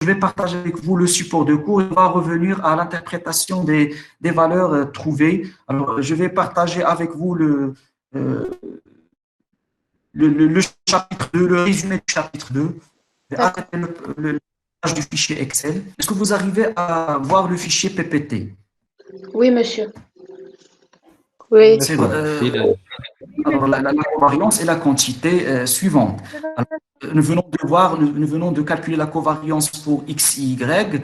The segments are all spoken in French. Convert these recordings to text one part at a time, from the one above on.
je vais partager avec vous le support de cours et on va revenir à l'interprétation des valeurs trouvées. Alors, je vais partager avec vous euh, le chapitre 2, le résumé du chapitre 2, D'accord. le page du fichier Excel. Est-ce que vous arrivez à voir le fichier PPT? Oui, monsieur. Oui. C'est, Fidèle. alors, la covariance est la quantité suivante. Alors, nous venons de calculer la covariance pour X et Y.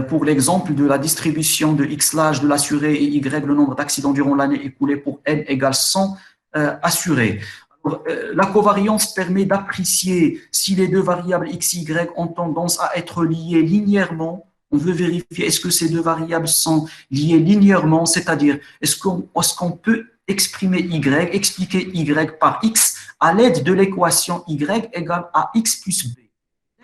Pour l'exemple de la distribution de X l'âge de l'assuré et Y le nombre d'accidents durant l'année écoulée pour N égale 100 assurés. Alors, la covariance permet d'apprécier si les deux variables X et Y ont tendance à être liées linéairement. On veut vérifier est-ce que ces deux variables sont liées linéairement, c'est-à-dire est-ce qu'on peut exprimer Y, expliquer Y par X à l'aide de l'équation Y égale à X plus B.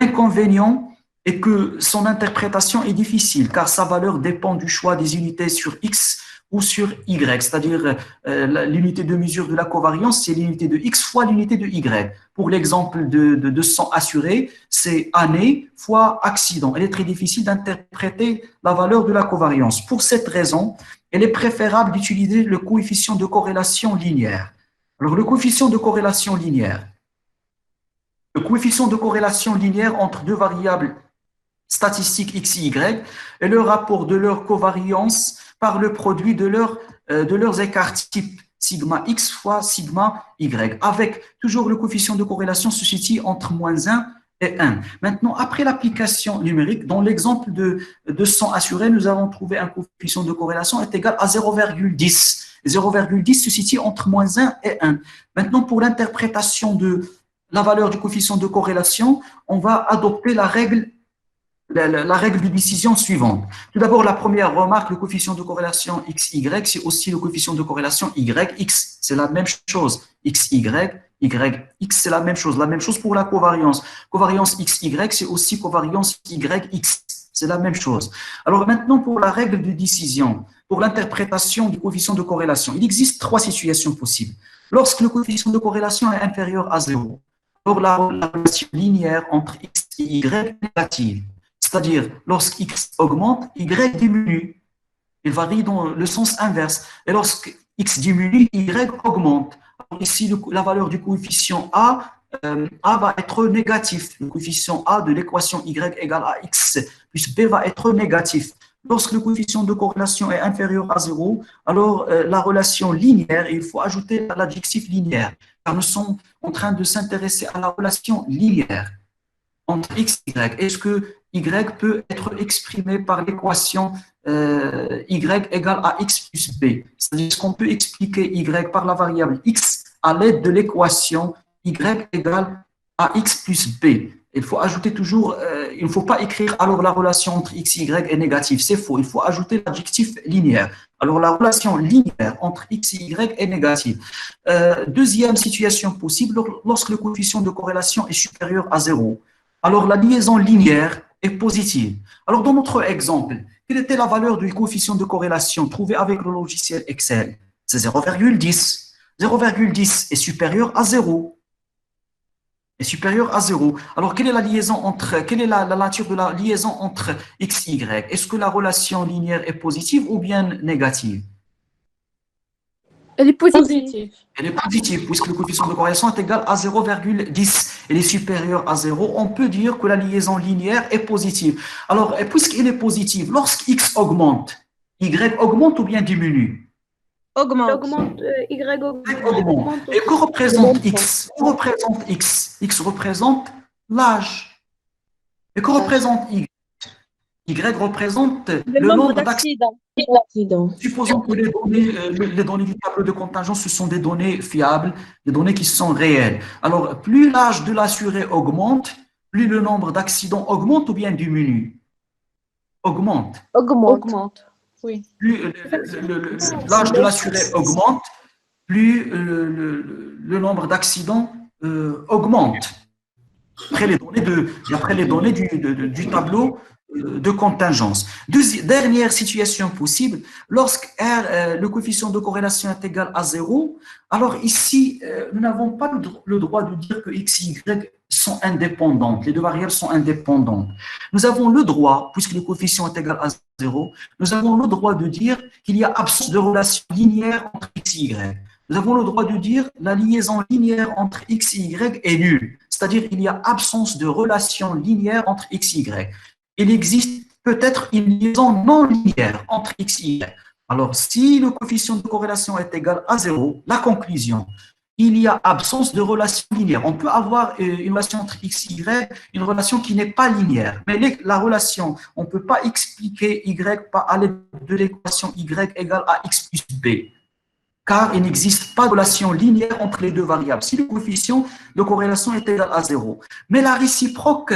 L'inconvénient est que son interprétation est difficile car sa valeur dépend du choix des unités sur X ou sur Y, c'est-à-dire l'unité de mesure de la covariance, c'est l'unité de X fois l'unité de Y. Pour l'exemple de 100 assurés, c'est année fois accident. Il est très difficile d'interpréter la valeur de la covariance. Pour cette raison, il est préférable d'utiliser le coefficient de corrélation linéaire. Alors, le coefficient de corrélation linéaire entre deux variables statistiques X et Y est le rapport de leur covariance par le produit de leurs écarts type sigma X fois sigma Y, avec toujours le coefficient de corrélation se situe entre moins 1 et 1. Maintenant, après l'application numérique, dans l'exemple de 100 assurés, nous avons trouvé un coefficient de corrélation est égal à 0,10. 0,10 se situe entre moins 1 et 1. Maintenant, pour l'interprétation de la valeur du coefficient de corrélation, on va adopter la règle de décision suivante. Tout d'abord, la première remarque, le coefficient de corrélation XY, c'est aussi le coefficient de corrélation YX. C'est la même chose. XY, YX, c'est la même chose. La même chose pour la covariance. Covariance XY, c'est aussi covariance YX. C'est la même chose. Alors maintenant, pour la règle de décision, pour l'interprétation du coefficient de corrélation, il existe trois situations possibles. Lorsque le coefficient de corrélation est inférieur à 0, alors la relation linéaire entre X et Y est négative. C'est-à-dire, lorsque X augmente, Y diminue. Il varie dans le sens inverse. Et lorsque X diminue, Y augmente. Alors ici, la valeur du coefficient A va être négatif. Le coefficient A de l'équation Y égale à X plus B va être négatif. Lorsque le coefficient de corrélation est inférieur à 0, alors la relation linéaire, il faut ajouter l'adjectif linéaire, car nous sommes en train de s'intéresser à la relation linéaire entre X et Y. Est-ce que Y peut être exprimé par l'équation Y égale à X plus B? C'est-à-dire qu'on peut expliquer Y par la variable X à l'aide de l'équation Y égale à X plus B. Il faut ajouter toujours, il ne faut pas écrire alors la relation entre X et Y est négative. C'est faux. Il faut ajouter l'adjectif linéaire. Alors la relation linéaire entre X et Y est négative. Deuxième situation possible, lorsque le coefficient de corrélation est supérieur à 0. Alors la liaison linéaire est positive. Alors dans notre exemple, quelle était la valeur du coefficient de corrélation trouvé avec le logiciel Excel? C'est 0,10. 0,10 est supérieur à 0. Est supérieur à 0. Alors quelle est la nature de la liaison entre X et Y? Est-ce que la relation linéaire est positive ou bien négative? Elle est positive. Elle est positive, puisque le coefficient de corrélation est égal à 0,10. Elle est supérieure à 0. On peut dire que la liaison linéaire est positive. Alors, puisqu'elle est positive, lorsque X augmente, Y augmente ou bien diminue? Augmente. Y Augmente. Et que représente X? Que représente X? X représente l'âge. Et que représente Y? Y représente le nombre d'accidents. Supposons que les données du tableau de contingence, ce sont des données fiables, des données qui sont réelles. Alors, plus l'âge de l'assuré augmente, plus le nombre d'accidents augmente ou bien diminue? Augmente. Oui. Plus l'âge de l'assuré augmente, plus le nombre d'accidents augmente. D'après les données du tableau de contingence. Dernière situation possible, lorsque R, le coefficient de corrélation est égal à 0, alors ici, nous n'avons pas le droit de dire que X et Y sont indépendantes, les deux variables sont indépendantes. Nous avons le droit, puisque le coefficient est égal à 0, nous avons le droit de dire qu'il y a absence de relation linéaire entre X et Y. Nous avons le droit de dire la liaison linéaire entre X et Y est nulle, c'est-à-dire qu'il y a absence de relation linéaire entre X et Y. Il existe peut-être une liaison non linéaire entre X et Y. Alors, si le coefficient de corrélation est égal à 0, la conclusion, il y a absence de relation linéaire. On peut avoir une relation entre X et Y, une relation qui n'est pas linéaire. Mais la relation, on ne peut pas expliquer Y à l'aide de l'équation Y égale à X plus B, car il n'existe pas de relation linéaire entre les deux variables, si le coefficient de corrélation est égal à 0. Mais la réciproque,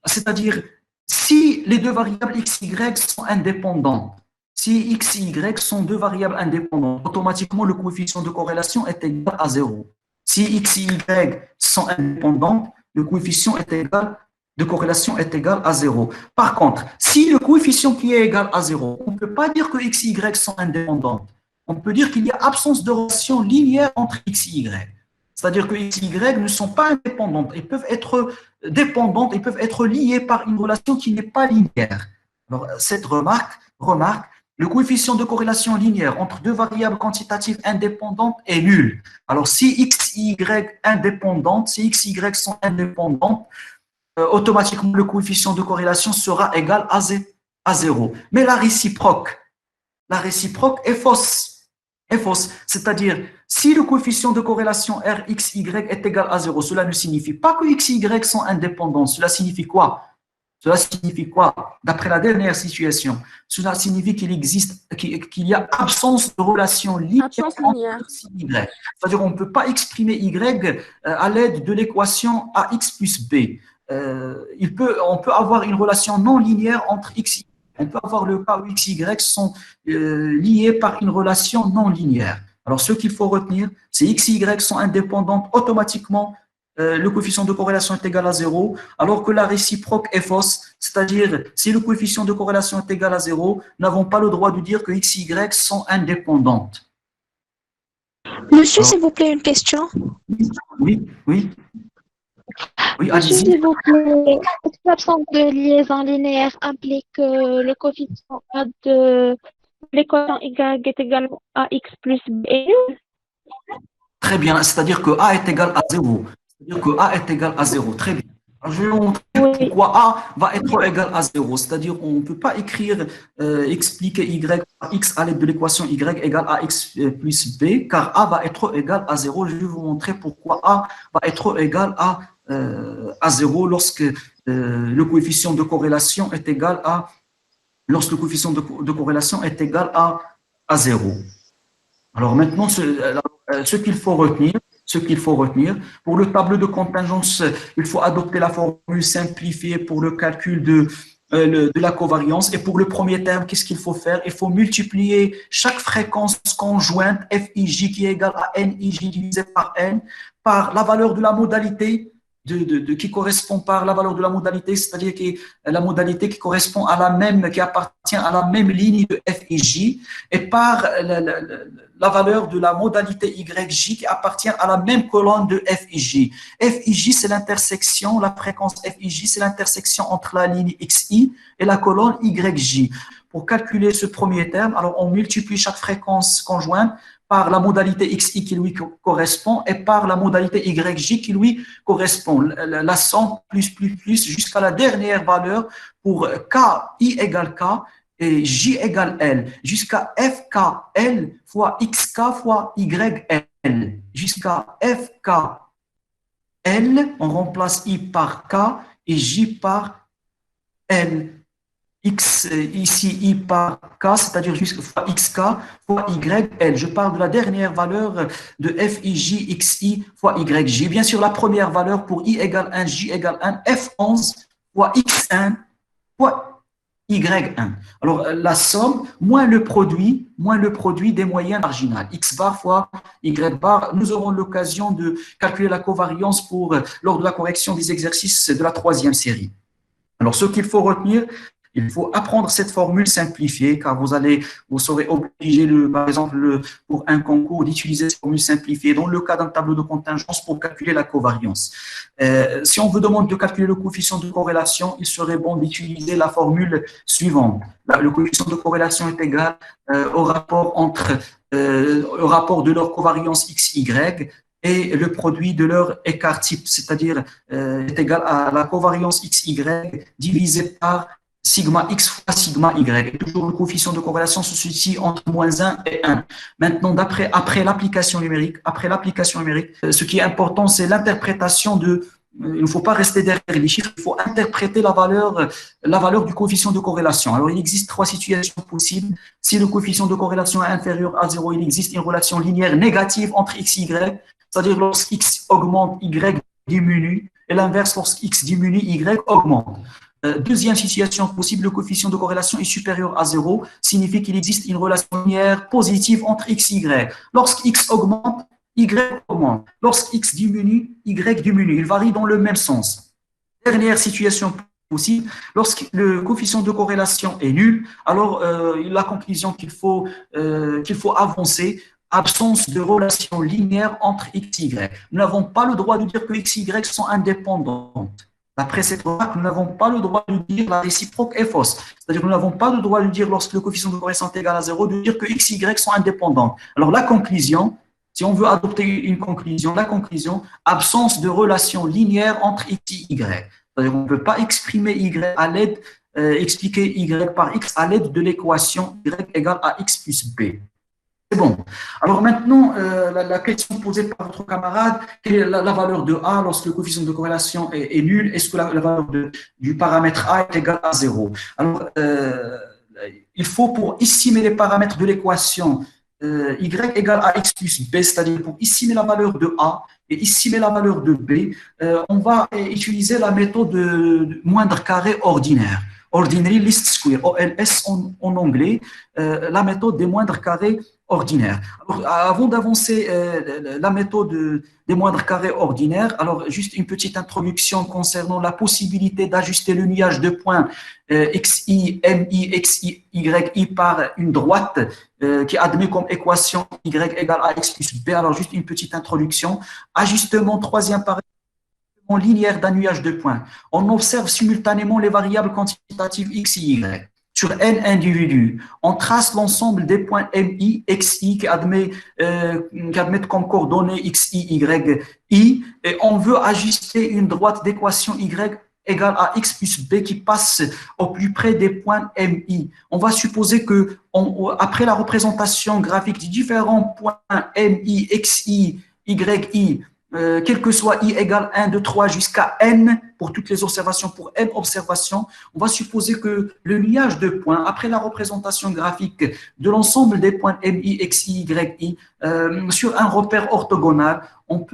c'est-à-dire si les deux variables x et y sont indépendantes, si x et y sont deux variables indépendantes, automatiquement le coefficient de corrélation est égal à 0. Si x et y sont indépendantes, le coefficient de corrélation est égal à 0. Par contre, si le coefficient qui est égal à 0, on ne peut pas dire que x et y sont indépendantes. On peut dire qu'il y a absence de relation linéaire entre x et y. C'est-à-dire que x et y ne sont pas indépendantes. Ils peuvent être dépendantes, ils peuvent être liées par une relation qui n'est pas linéaire. Alors, cette remarque, le coefficient de corrélation linéaire entre deux variables quantitatives indépendantes est nul. Alors, si x et y indépendantes, si x et y sont indépendantes, automatiquement le coefficient de corrélation sera égal à 0. Mais la réciproque est fausse. C'est-à-dire, si le coefficient de corrélation Rx, Y est égal à 0, cela ne signifie pas que X et Y sont indépendants. Cela signifie quoi? D'après la dernière situation, cela signifie qu'il y a absence de relation linéaire entre X et Y. C'est-à-dire, on ne peut pas exprimer Y à l'aide de l'équation AX plus B. On peut avoir une relation non linéaire entre X et Y. On peut avoir le cas où X et Y sont liés par une relation non linéaire. Alors, ce qu'il faut retenir, c'est X et Y sont indépendantes automatiquement. Le coefficient de corrélation est égal à 0, alors que la réciproque est fausse, c'est-à-dire, si le coefficient de corrélation est égal à 0, nous n'avons pas le droit de dire que X et Y sont indépendantes. Monsieur, s'il vous plaît, une question. Oui, Monsieur, s'il vous plaît, est-ce que l'absence de liaison linéaire implique que le coefficient A de l'équation Y est égal à X plus B? Très bien, c'est-à-dire que A est égal à 0. Très bien. Alors, je vais vous montrer pourquoi A va être égal à 0. C'est-à-dire qu'on ne peut pas expliquer Y à X à l'aide de l'équation Y égale à X plus B, car A va être égal à 0. Je vais vous montrer pourquoi A va être égal à 0 lorsque le coefficient de corrélation est égal à à 0. Alors maintenant, ce qu'il faut retenir, pour le tableau de contingence, il faut adopter la formule simplifiée pour le calcul de la covariance. Et pour le premier terme, qu'est-ce qu'il faut faire? Il faut multiplier chaque fréquence conjointe Fij qui est égale à Nij divisé par N par la valeur de la modalité qui correspond par la valeur de la modalité, c'est-à-dire la modalité qui correspond qui appartient à la même ligne de Fij, et par la valeur de la modalité Yj qui appartient à la même colonne de Fij. Fij, c'est l'intersection, la fréquence Fij, c'est l'intersection entre la ligne Xi et la colonne Yj. Pour calculer ce premier terme, alors on multiplie chaque fréquence conjointe par la modalité xi qui lui correspond et par la modalité yj qui lui correspond. La somme plus jusqu'à la dernière valeur pour ki égale k et j égale l, jusqu'à fkl fois xk fois yl. Jusqu'à fkl, on remplace i par k et j par l. X ici I par K, c'est-à-dire fois XK fois YL. Je parle de la dernière valeur de Fij XI fois YJ. Bien sûr, la première valeur pour I égale 1, J égale 1, F11 fois X1 fois Y1. Alors, la somme moins le produit des moyennes marginales. X bar fois Y bar. Nous aurons l'occasion de calculer la covariance lors de la correction des exercices de la troisième série. Alors, ce qu'il faut retenir, il faut apprendre cette formule simplifiée, car vous serez obligé, par exemple, pour un concours, d'utiliser cette formule simplifiée dans le cas d'un tableau de contingence pour calculer la covariance. Si on vous demande de calculer le coefficient de corrélation, il serait bon d'utiliser la formule suivante. Le coefficient de corrélation est égal au rapport de leur covariance XY et le produit de leur écart type, c'est-à-dire est égal à la covariance XY divisé par sigma x fois sigma y. Et toujours le coefficient de corrélation se situe entre -1 et 1. Maintenant, après l'application numérique, ce qui est important, c'est l'interprétation il ne faut pas rester derrière les chiffres, il faut interpréter la valeur du coefficient de corrélation. Alors, il existe 3 situations possibles. Si le coefficient de corrélation est inférieur à 0, il existe une relation linéaire négative entre x et y, c'est-à-dire lorsque x augmente, y diminue, et l'inverse, lorsque x diminue, y augmente. Deuxième situation possible, le coefficient de corrélation est supérieur à 0, signifie qu'il existe une relation linéaire positive entre x et y. Lorsque x augmente, y augmente. Lorsque x diminue, y diminue. Il varie dans le même sens. Dernière situation possible, lorsque le coefficient de corrélation est nul, alors la conclusion qu'il faut avancer, absence de relation linéaire entre x et y. Nous n'avons pas le droit de dire que x et y sont indépendantes. D'après cette loi, nous n'avons pas le droit de dire la réciproque est fausse. C'est-à-dire que nous n'avons pas le droit de dire, lorsque le coefficient de corrélation est égal à 0, de dire que x et y sont indépendantes. Alors la conclusion, si on veut adopter une conclusion, absence de relation linéaire entre x et y. C'est-à-dire qu'on ne peut pas exprimer expliquer y par x à l'aide de l'équation y égale à x plus b. C'est bon. Alors maintenant, la question posée par votre camarade, quelle est la valeur de A lorsque le coefficient de corrélation est nul? Est-ce que la valeur du paramètre A est égale à 0? Alors, il faut, pour estimer les paramètres de l'équation y égale à x plus b, c'est-à-dire pour estimer la valeur de A et estimer la valeur de b, on va utiliser la méthode de moindre carré ordinaire. Ordinary Least Square, OLS en anglais, la méthode des moindres carrés ordinaires. Alors, avant d'avancer la méthode des moindres carrés ordinaires, alors juste une petite introduction concernant la possibilité d'ajuster le nuage de points xi, mi, xi, yi par une droite qui admet comme équation y égale à x plus b. Alors juste une petite introduction. Ajustement troisième paramètre linéaire d'un nuage de points. On observe simultanément les variables quantitatives x et y. Sur n individus, on trace l'ensemble des points mi, xi qui admettent comme coordonnées xi, yi, et on veut ajuster une droite d'équation y égale à x plus b qui passe au plus près des points mi. On va supposer que, après la représentation graphique des différents points mi, xi, yi, quel que soit i égale 1, 2, 3 jusqu'à n, pour toutes les observations, pour n observations, on va supposer que le nuage de points, après la représentation graphique de l'ensemble des points mi, xi, yi, sur un repère orthogonal, on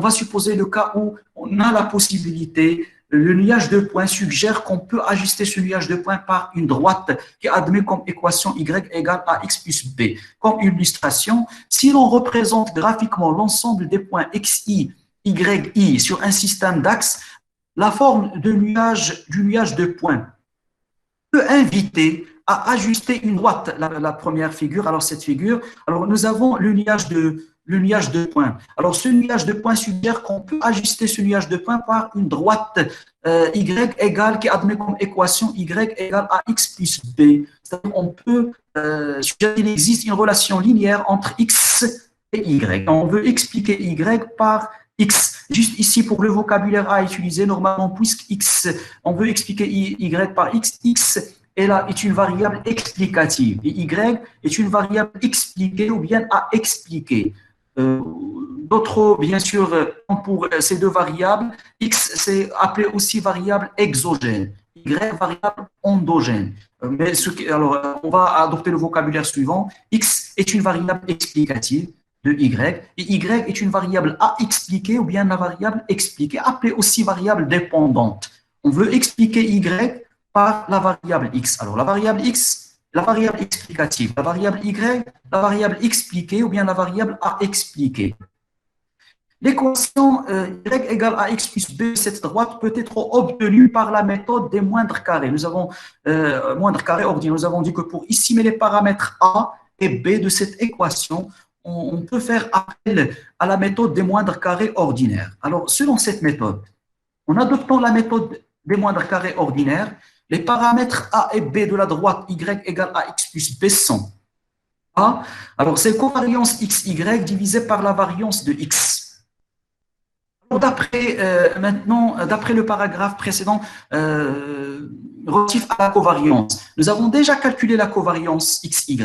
va supposer le cas où on a la possibilité. Le nuage de points suggère qu'on peut ajuster ce nuage de points par une droite qui admet comme équation y égale à x plus b. Comme illustration, si l'on représente graphiquement l'ensemble des points xi, yi sur un système d'axes, la forme du nuage de points peut inviter à ajuster une droite. La première figure, alors cette figure, alors nous avons le nuage de points. Alors, ce nuage de points suggère qu'on peut ajuster ce nuage de points par une droite y égale qui admet comme équation y égale à x plus b. C'est-à-dire qu'on peut suggérer qu'il existe une relation linéaire entre x et y. On veut expliquer y par x. Juste ici, pour le vocabulaire à utiliser, normalement, puisque x, on veut expliquer y par x, x est une variable explicative. Et y est une variable expliquée ou bien à expliquer. D'autres, bien sûr, pour ces deux variables, x c'est appelé aussi variable exogène, y variable endogène. Alors, on va adopter le vocabulaire suivant. X est une variable explicative de y, et y est une variable à expliquer ou bien la variable expliquée, appelée aussi variable dépendante. On veut expliquer y par la variable x. Alors, la variable x, la variable explicative, la variable y, la variable expliquée ou bien la variable à expliquer. L'équation y égale à x plus b, cette droite peut être obtenue par la méthode des moindres carrés. Nous avons moindre carré ordinaire. Nous avons dit que pour estimer les paramètres a et b de cette équation, on peut faire appel à la méthode des moindres carrés ordinaires. Alors, selon cette méthode, en adoptant la méthode des moindres carrés ordinaires, les paramètres a et b de la droite y égale à x plus b sont a. Alors, c'est covariance xy divisée par la variance de x. D'après le paragraphe précédent relatif à la covariance, nous avons déjà calculé la covariance XY.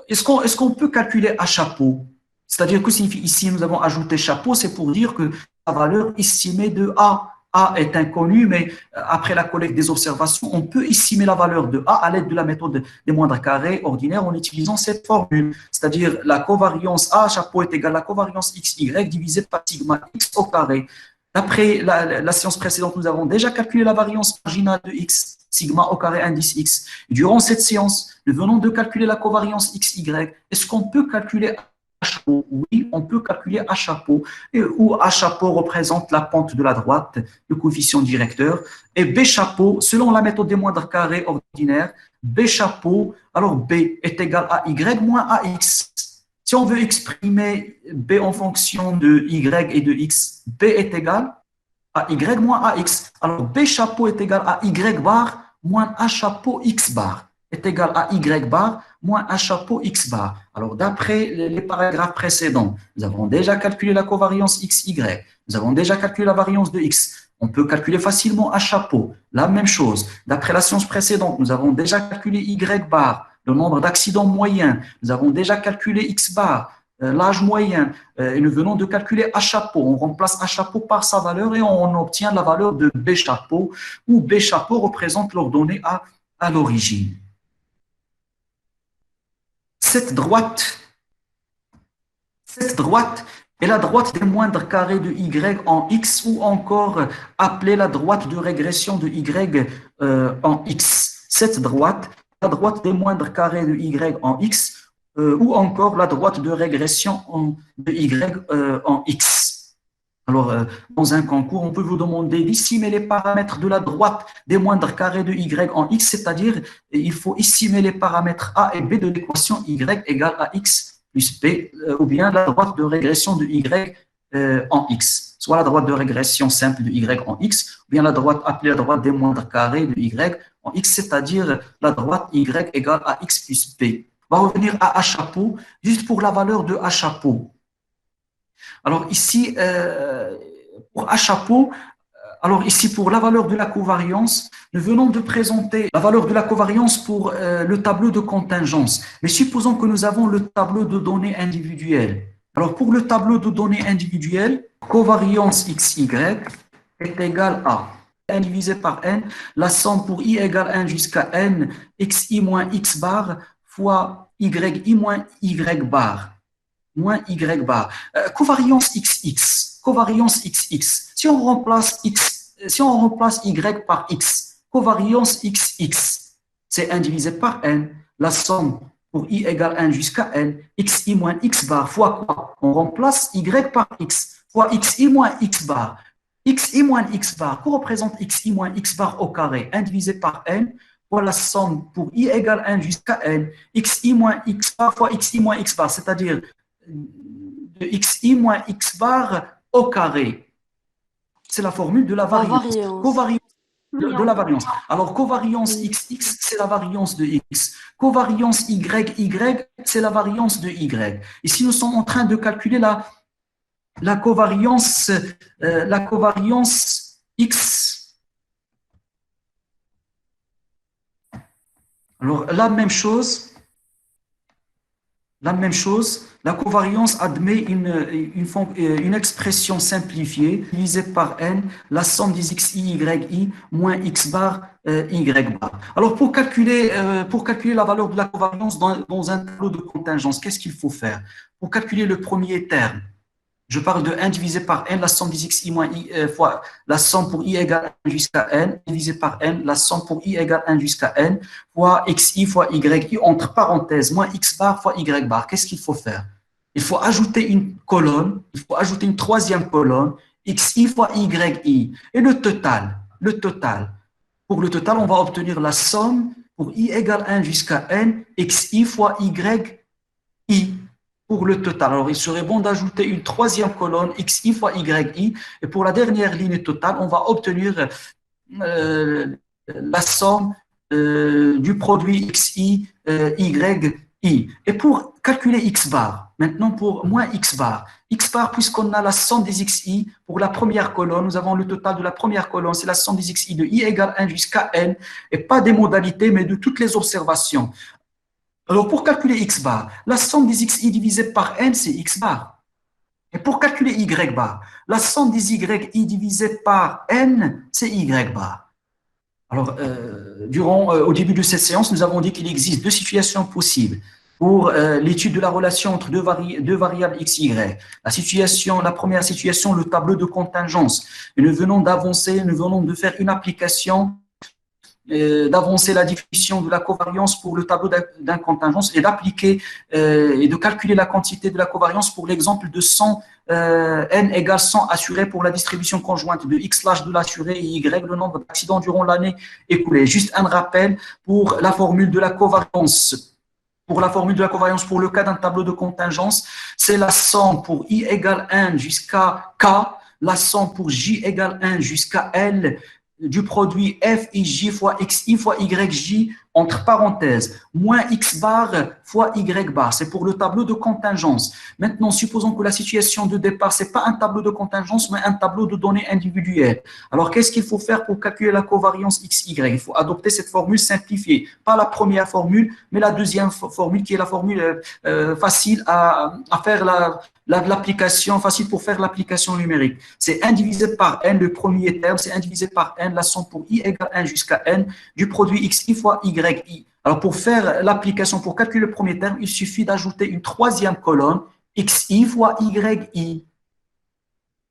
Est-ce qu'on peut calculer à chapeau? C'est-à-dire que ici, nous avons ajouté chapeau, c'est pour dire que la valeur estimée de A est inconnue, mais après la collecte des observations, on peut estimer la valeur de A à l'aide de la méthode des moindres carrés ordinaires en utilisant cette formule. C'est-à-dire la covariance A chapeau est égale à la covariance XY divisée par sigma X au carré. D'après la séance précédente, nous avons déjà calculé la variance marginale de X, sigma au carré indice X. Et durant cette séance, nous venons de calculer la covariance XY. Est-ce qu'on peut calculer à chapeau? Oui, on peut calculer à chapeau, où A chapeau représente la pente de la droite, le coefficient directeur, et B chapeau, selon la méthode des moindres carrés ordinaires, B chapeau, alors B est égal à Y moins AX. Si on veut exprimer B en fonction de Y et de X, B est égal à Y moins AX. Alors B chapeau est égal à Y bar moins A chapeau X bar est égal à Y bar moins A chapeau X bar. Alors, d'après les paragraphes précédents, nous avons déjà calculé la covariance XY, nous avons déjà calculé la variance de X. On peut calculer facilement A chapeau. La même chose. D'après la séance précédente, nous avons déjà calculé Y bar, le nombre d'accidents moyens. Nous avons déjà calculé X bar, l'âge moyen. Et nous venons de calculer A chapeau. On remplace A chapeau par sa valeur et on obtient la valeur de B chapeau, où B chapeau représente l'ordonnée à l'origine. Cette droite est la droite des moindres carrés de Y en X, ou encore appelée la droite de régression de Y en X. Cette droite, la droite des moindres carrés de Y en X, ou encore la droite de régression de Y en X. Alors, dans un concours, on peut vous demander d'estimer les paramètres de la droite des moindres carrés de Y en X, c'est-à-dire il faut estimer les paramètres A et B de l'équation Y égale à X plus B, ou bien la droite de régression de Y en X, soit la droite de régression simple de Y en X, ou bien la droite appelée la droite des moindres carrés de Y en X, c'est-à-dire la droite Y égale à X plus B. On va revenir à A chapeau, juste pour la valeur de A chapeau. Alors ici, pour A chapeau, alors ici pour la valeur de la covariance, nous venons de présenter la valeur de la covariance pour le tableau de contingence. Mais supposons que nous avons le tableau de données individuelles. Alors pour le tableau de données individuelles, covariance XY est égale à n divisé par n, la somme pour i égale 1 jusqu'à n, xi moins x bar fois yi moins y bar. Moins y bar. Covariance xx. Si on remplace y par x, covariance xx, c'est 1 divisé par n, la somme pour i égale 1 jusqu'à n, xi moins x bar fois quoi? On remplace y par x fois xi moins x bar. Xi moins x bar, que représente xi moins x bar au carré? 1 divisé par n, fois la somme pour i égale 1 jusqu'à n, xi moins x bar fois xi moins x bar, c'est-à-dire de xi moins x bar au carré. C'est la formule de la variance. Covariance de la variance. Alors, covariance xx, c'est la variance de x. Covariance yy, c'est la variance de y. Ici, nous sommes en train de calculer la covariance x. Alors, la même chose, la covariance admet une expression simplifiée divisée par n, la somme des xi, yi moins x bar, y bar. Alors, pour calculer la valeur de la covariance dans un tableau de contingence, qu'est-ce qu'il faut faire? Pour calculer le premier terme, je parle de 1 divisé par n, la somme des xi moins i fois la somme pour i égale 1 jusqu'à n, divisé par n, la somme pour i égale 1 jusqu'à n, fois xi fois yi, entre parenthèses, moins x bar fois y bar. Qu'est-ce qu'il faut faire? il faut ajouter une colonne, il faut ajouter une troisième colonne, xi fois yi. Et le total. Pour le total, on va obtenir la somme pour i égale 1 jusqu'à n, xi fois yi. Pour le total. Alors, il serait bon d'ajouter une troisième colonne, xi fois yi. Et pour la dernière ligne totale, on va obtenir la somme du produit xi, yi. Et pour calculer x bar, maintenant pour moins x bar, puisqu'on a la somme des xi pour la première colonne, nous avons le total de la première colonne, c'est la somme des xi de i égale 1 jusqu'à n, et pas des modalités, mais de toutes les observations. Alors, pour calculer x bar, la somme des xi divisée par n, c'est x bar. Et pour calculer y bar, la somme des yi divisée par n, c'est y bar. Alors, au début de cette séance, nous avons dit qu'il existe deux situations possibles pour l'étude de la relation entre deux variables x, y. La première situation, le tableau de contingence. Et nous venons de faire une application, d'avancer la définition de la covariance pour le tableau d'incontingence et d'appliquer et de calculer la quantité de la covariance pour l'exemple de 100 n égale 100 assurés pour la distribution conjointe de x l'âge de l'assuré et y le nombre d'accidents durant l'année écoulée. Juste un rappel pour la formule de la covariance. Pour la formule de la covariance pour le cas d'un tableau de contingence, c'est la somme pour i égale 1 jusqu'à k, la somme pour j égale 1 jusqu'à l, du produit f i j fois xi fois yj entre parenthèses, moins x bar fois y bar. C'est pour le tableau de contingence. Maintenant, supposons que la situation de départ, ce n'est pas un tableau de contingence, mais un tableau de données individuelles. Alors, qu'est-ce qu'il faut faire pour calculer la covariance xy? Il faut adopter cette formule simplifiée. Pas la première formule, mais la deuxième formule qui est la formule facile à faire l'application, facile pour faire l'application numérique. C'est 1 divisé par n, le premier terme, c'est 1 divisé par n, la somme pour i égale 1 jusqu'à n, du produit xi fois yi. Alors, pour faire l'application, pour calculer le premier terme, il suffit d'ajouter une troisième colonne, xi fois yi.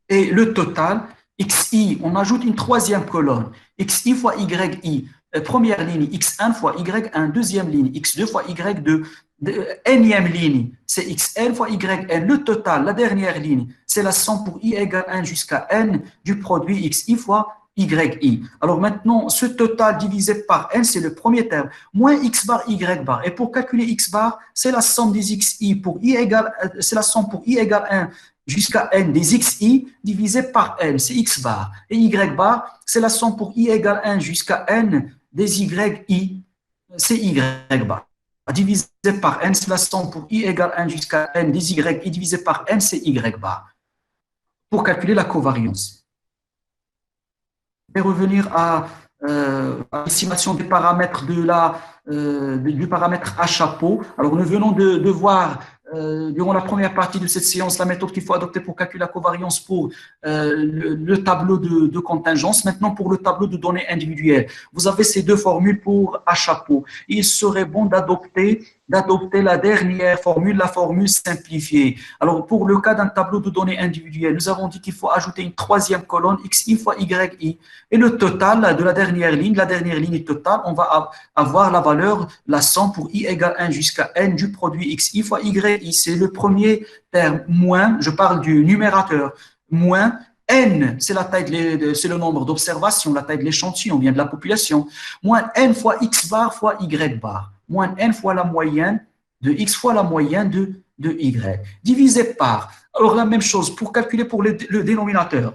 Et le total, xi, on ajoute une troisième colonne, xi fois yi. Première ligne, x1 fois y1, deuxième ligne, x2 fois y2, énième ligne, c'est xn fois yn. Le total, la dernière ligne, c'est la somme pour i égale 1 jusqu'à n du produit xi fois yi. Alors maintenant, ce total divisé par n, c'est le premier terme, moins x bar, y bar. Et pour calculer x bar, c'est la somme des xi pour i égale, c'est la somme pour i égale 1 jusqu'à n des xi divisé par n, c'est x bar. Et y bar, c'est la somme pour i égale 1 jusqu'à n des yi, c'est y bar. Divisé par n, c'est la somme pour i égale 1 jusqu'à n des yi divisé par n, c'est y bar. Pour calculer la covariance. Je vais revenir à l'estimation des paramètres du paramètre à chapeau. Alors, nous venons de voir durant la première partie de cette séance la méthode qu'il faut adopter pour calculer la covariance pour le tableau de contingence. Maintenant, pour le tableau de données individuelles, vous avez ces deux formules pour à chapeau. Il serait bon d'adopter la dernière formule, la formule simplifiée. Alors, pour le cas d'un tableau de données individuelles, nous avons dit qu'il faut ajouter une troisième colonne, xi fois yi. Et le total de la dernière ligne totale, on va avoir la valeur, la somme pour i égale 1 jusqu'à n du produit xi fois yi. C'est le premier terme, moins, je parle du numérateur, moins n, c'est la taille, c'est le nombre d'observations, la taille de l'échantillon, bien de la population, moins n fois x bar fois y bar, moins n fois la moyenne de x fois la moyenne de y, divisé par, alors la même chose, pour calculer pour le dénominateur,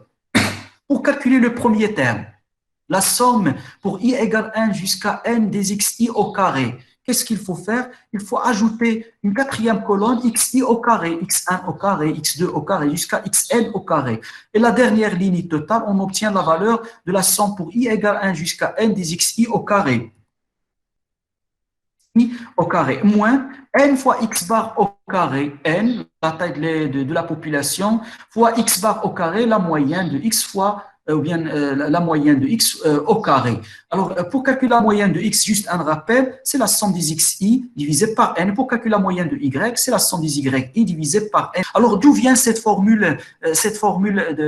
pour calculer le premier terme, la somme pour i égale 1 jusqu'à n des xi au carré. Qu'est-ce qu'il faut faire? Il faut ajouter une quatrième colonne, xi au carré, x1 au carré, x2 au carré, jusqu'à xn au carré. Et la dernière ligne totale, on obtient la valeur de la somme pour i égale 1 jusqu'à n des xi au carré. I au carré, moins n fois x bar au carré, n, la taille de la population, fois x bar au carré, la moyenne de x fois ou bien la moyenne de x au carré. Alors, pour calculer la moyenne de x, juste un rappel, c'est la somme des xi divisé par n. Pour calculer la moyenne de y, c'est la somme des yi divisé par n. Alors, d'où vient cette formule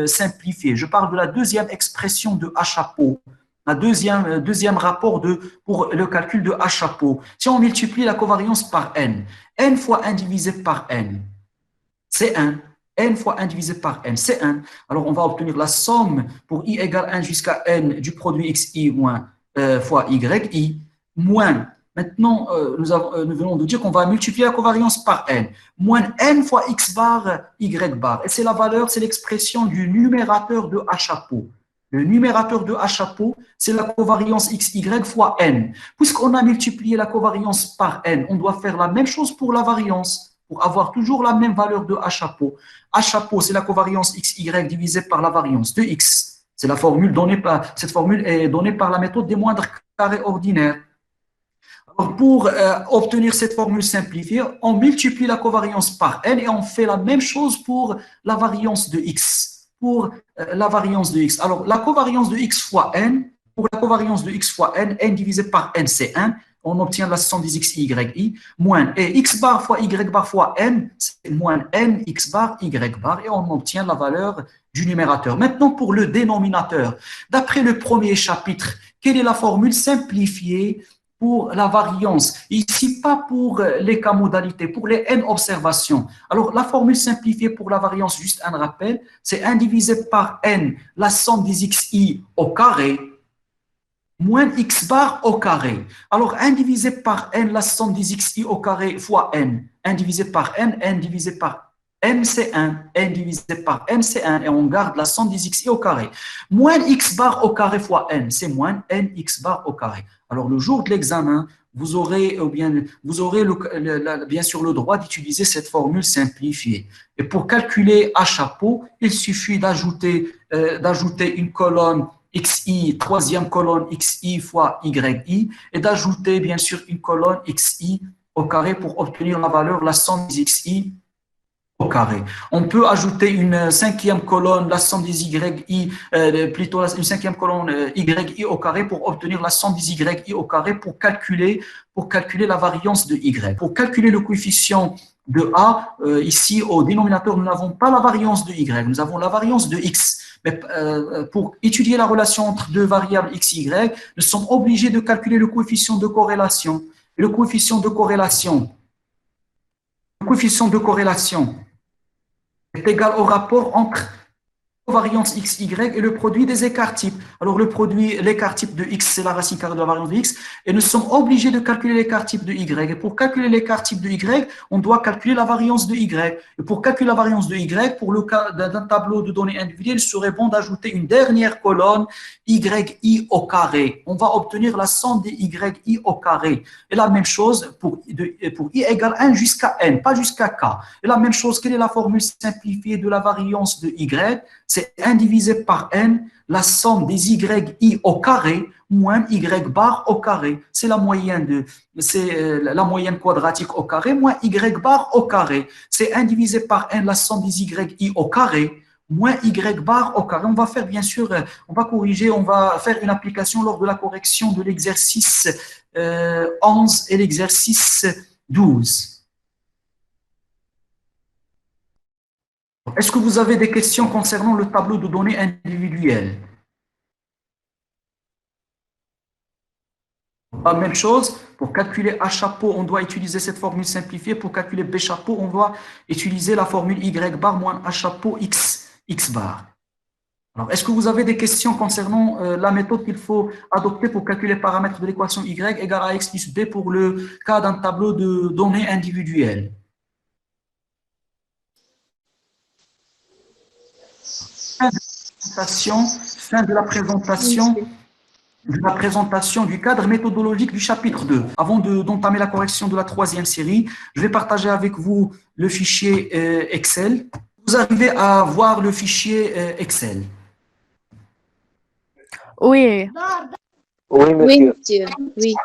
simplifiée? Je parle de la deuxième expression de à chapeau. La deuxième rapport pour le calcul de à chapeau. Si on multiplie la covariance par n, n fois 1 divisé par n, c'est 1. N fois 1 divisé par N, c'est 1. Alors, on va obtenir la somme pour I égale 1 jusqu'à N du produit XI moins fois YI, moins. Maintenant, nous venons de dire qu'on va multiplier la covariance par N. Moins N fois X bar Y bar. Et c'est la valeur, c'est l'expression du numérateur de H chapeau. Le numérateur de H chapeau, c'est la covariance XY fois N. Puisqu'on a multiplié la covariance par N, on doit faire la même chose pour la variance, pour avoir toujours la même valeur de H chapeau. H chapeau, c'est la covariance XY divisée par la variance de X. C'est la formule donnée par, cette formule est donnée par la méthode des moindres carrés ordinaires. Alors, pour obtenir cette formule simplifiée, on multiplie la covariance par N et on fait la même chose pour la variance de X. Pour la variance de X. Alors, la covariance de X fois N, pour la covariance de X fois N, N divisé par N, c'est 1. On obtient la somme des X, Y, I, moins, et X bar fois Y bar fois N, c'est moins N, X bar, Y bar, et on obtient la valeur du numérateur. Maintenant, pour le dénominateur, d'après le premier chapitre, quelle est la formule simplifiée pour la variance? Ici, pas pour les cas modalités, pour les N observations. Alors, la formule simplifiée pour la variance, juste un rappel, c'est 1 divisé par N, la somme des XI au carré, moins X bar au carré. Alors, 1 divisé par N, la somme des XI au carré fois N. 1 divisé par N divisé par N, c'est 1. N divisé par N, c'est 1. Et on garde la somme des XI au carré. Moins X bar au carré fois N, c'est moins N X bar au carré. Alors, le jour de l'examen, vous aurez bien sûr le droit d'utiliser cette formule simplifiée. Et pour calculer à chapeau, il suffit d'ajouter une colonne XI, troisième colonne XI fois YI, et d'ajouter bien sûr une colonne XI au carré pour obtenir la valeur, la somme des XI au carré. On peut ajouter une cinquième colonne, la somme des YI, plutôt une cinquième colonne YI au carré pour obtenir la somme des YI au carré pour calculer la variance de Y. Pour calculer le coefficient de A, ici au dénominateur, nous n'avons pas la variance de Y, nous avons la variance de X. Mais pour étudier la relation entre deux variables X et Y, nous sommes obligés de calculer le coefficient de corrélation. Le coefficient de corrélation est égal au rapport entre variance x, y et le produit des écarts-types. Alors, l'écart-type de x, c'est la racine carrée de la variance de x, et nous sommes obligés de calculer l'écart-type de y. Et pour calculer l'écart-type de y, on doit calculer la variance de y. Et pour calculer la variance de y, pour le cas d'un tableau de données individuelles, il serait bon d'ajouter une dernière colonne yi au carré. On va obtenir la somme des yi au carré. Et la même chose pour i égale 1 jusqu'à n, pas jusqu'à k. Et la même chose, quelle est la formule simplifiée de la variance de y? C'est 1 divisé par n, la somme des yi au carré moins y bar au carré. C'est la moyenne quadratique au carré moins y bar au carré. C'est 1 divisé par n, la somme des yi au carré moins y bar au carré. On va faire bien sûr, on va corriger, on va faire une application lors de la correction de l'exercice 11 et l'exercice 12. Est-ce que vous avez des questions concernant le tableau de données individuel? La même chose, pour calculer A chapeau, on doit utiliser cette formule simplifiée. Pour calculer B chapeau, on doit utiliser la formule Y bar moins A chapeau X bar. Alors, est-ce que vous avez des questions concernant la méthode qu'il faut adopter pour calculer les paramètres de l'équation Y égale à X plus B pour le cas d'un tableau de données individuel? Fin de la présentation du cadre méthodologique du chapitre 2. Avant d'entamer la correction de la troisième série, je vais partager avec vous le fichier Excel. Vous arrivez à voir le fichier Excel? Oui. Oui, monsieur. Oui.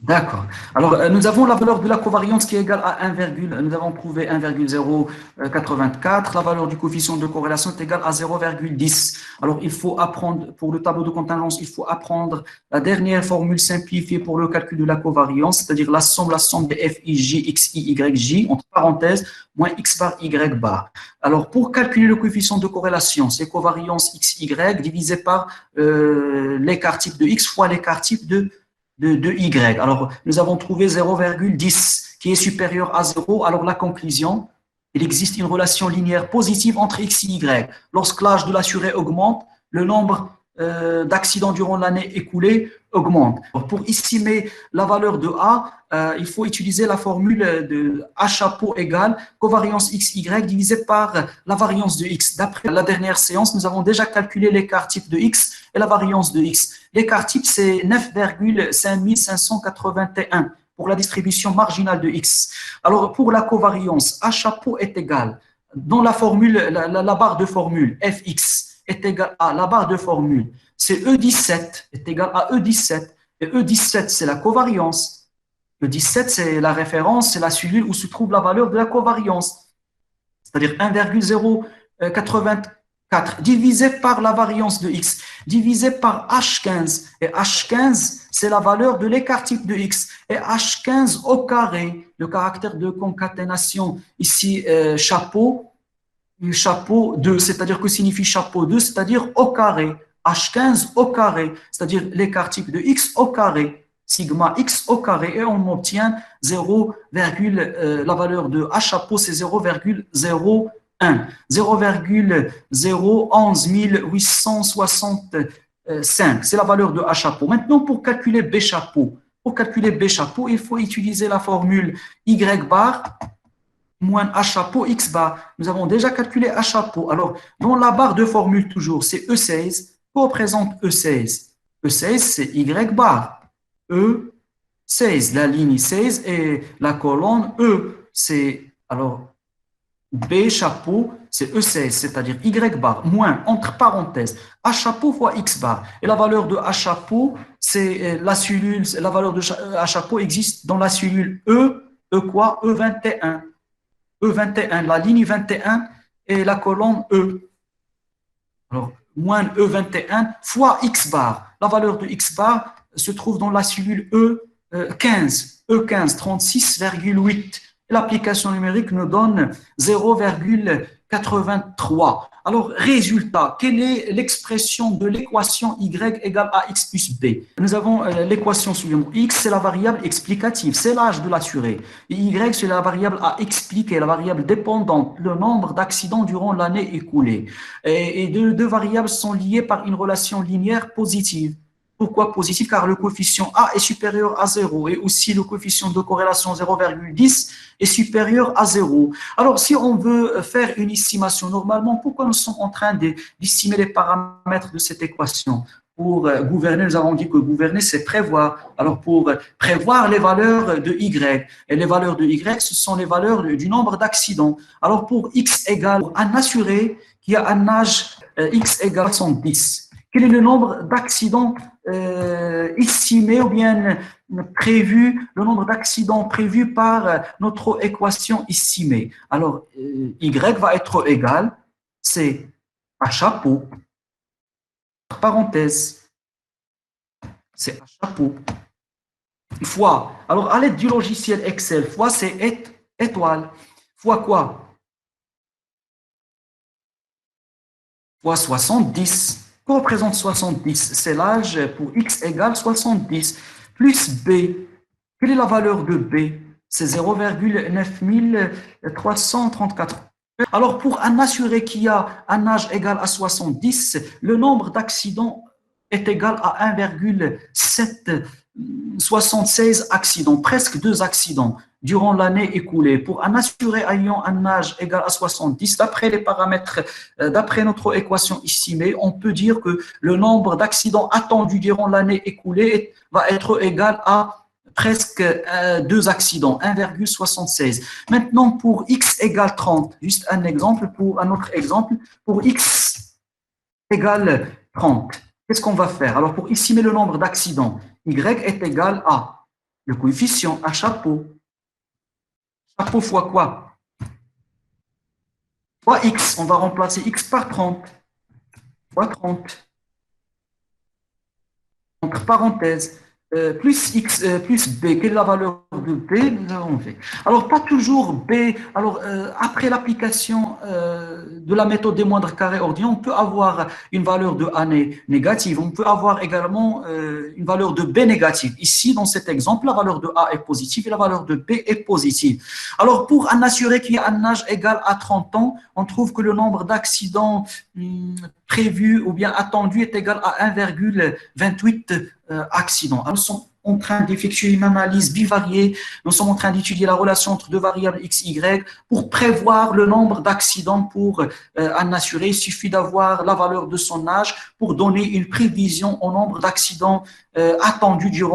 D'accord. Alors, nous avons la valeur de la covariance qui est égale à 1, nous avons trouvé 1,084. La valeur du coefficient de corrélation est égale à 0,10. Alors, il faut apprendre, pour le tableau de contingence, il faut apprendre la dernière formule simplifiée pour le calcul de la covariance, c'est-à-dire la somme de FIJ, XI, YJ, entre parenthèses, moins X bar, Y bar. Alors, pour calculer le coefficient de corrélation, c'est covariance XY divisé par l'écart type de X fois l'écart type de Y. Alors, nous avons trouvé 0,10 qui est supérieur à 0. Alors, la conclusion, il existe une relation linéaire positive entre X et Y. Lorsque l'âge de l'assuré augmente, le nombre d'accidents durant l'année écoulée augmente. Pour estimer la valeur de A, il faut utiliser la formule de A chapeau égale covariance XY divisé par la variance de X. D'après la dernière séance, nous avons déjà calculé l'écart type de X et la variance de X. L'écart type, c'est 9,5581 pour la distribution marginale de X. Alors, pour la covariance, A chapeau est égal, dans la formule, la barre de formule, Fx est égal à la barre de formule, c'est E17 est égal à E17, et E17, c'est la covariance. E17, c'est la référence, c'est la cellule où se trouve la valeur de la covariance, c'est-à-dire 1,084 divisé par la variance de X, divisé par H15, et H15, c'est la valeur de l'écart type de X, et H15 au carré, le caractère de concaténation, ici, chapeau 2, c'est-à-dire que signifie chapeau 2, c'est-à-dire au carré, H15 au carré, c'est-à-dire l'écart type de X au carré, sigma X au carré, et on obtient 0, la valeur de H chapeau, c'est 0,01, 0,011865, c'est la valeur de H chapeau. Maintenant, pour calculer B chapeau, il faut utiliser la formule Y bar moins H chapeau X bar. Nous avons déjà calculé H chapeau. Alors, dans la barre de formule toujours, c'est E16. Que représente E16? E16, c'est Y bar. E16, la ligne 16 et la colonne E, c'est, alors, B chapeau, c'est E16, c'est-à-dire Y bar, moins, entre parenthèses, H chapeau fois X bar. Et la valeur de H chapeau, c'est la cellule, la valeur de H chapeau existe dans la cellule E quoi? E21. E21, la ligne 21 et la colonne E. Alors, moins E21 fois X bar. La valeur de X bar se trouve dans la cellule E15, E15, 36,8. L'application numérique nous donne 0,83. Alors, résultat, quelle est l'expression de l'équation Y égale à X plus B? Nous avons l'équation suivante. X, c'est la variable explicative, c'est l'âge de l'assuré. Et Y, c'est la variable à expliquer, la variable dépendante, le nombre d'accidents durant l'année écoulée. Et deux variables sont liées par une relation linéaire positive. Pourquoi positif? Car le coefficient A est supérieur à 0 et aussi le coefficient de corrélation 0,10 est supérieur à 0. Alors, si on veut faire une estimation, normalement, pourquoi nous sommes en train d'estimer les paramètres de cette équation? Pour gouverner, nous avons dit que gouverner, c'est prévoir. Alors, pour prévoir les valeurs de Y, et les valeurs de Y, ce sont les valeurs du nombre d'accidents. Alors, pour X égale un assuré qui a un âge X égale 110, quel est le nombre d'accidents estimé ou bien prévu, le nombre d'accidents prévus par notre équation estimée? Alors, Y va être égal, c'est à chapeau, parenthèse, c'est à chapeau, fois, alors à l'aide du logiciel Excel, fois c'est étoile, fois quoi? Fois 70. Que représente 70? C'est l'âge pour X égale 70, plus B. Quelle est la valeur de B? C'est 0,9334. Alors, pour un assuré qui a un âge égal à 70, le nombre d'accidents est égal à 1,776 accidents, presque 2 accidents durant l'année écoulée. Pour un assuré ayant un âge égal à 70, d'après les paramètres, d'après notre équation estimée, on peut dire que le nombre d'accidents attendus durant l'année écoulée va être égal à presque 2 accidents, 1,76. Maintenant, pour X égale 30, juste un exemple, pour un autre exemple, pour X égale 30, qu'est-ce qu'on va faire? Alors, pour estimer le nombre d'accidents, Y est égal à le coefficient à chapeau. Chapeau fois quoi? Fois X, on va remplacer X par 30, fois 30, entre parenthèses, plus X plus B. Quelle est la valeur de B? Nous avons V. Alors, pas toujours B. Alors, après l'application de la méthode des moindres carrés ordinaires, on peut avoir une valeur de A négative. On peut avoir également une valeur de B négative. Ici, dans cet exemple, la valeur de A est positive et la valeur de B est positive. Alors, pour un assuré qui a un âge égal à 30 ans, on trouve que le nombre d'accidents prévu ou bien attendu est égal à 1,28 accidents. Alors, nous sommes en train d'effectuer une analyse bivariée. Nous sommes en train d'étudier la relation entre deux variables x, y pour prévoir le nombre d'accidents pour un assuré. Il suffit d'avoir la valeur de son âge pour donner une prévision au nombre d'accidents attendus durant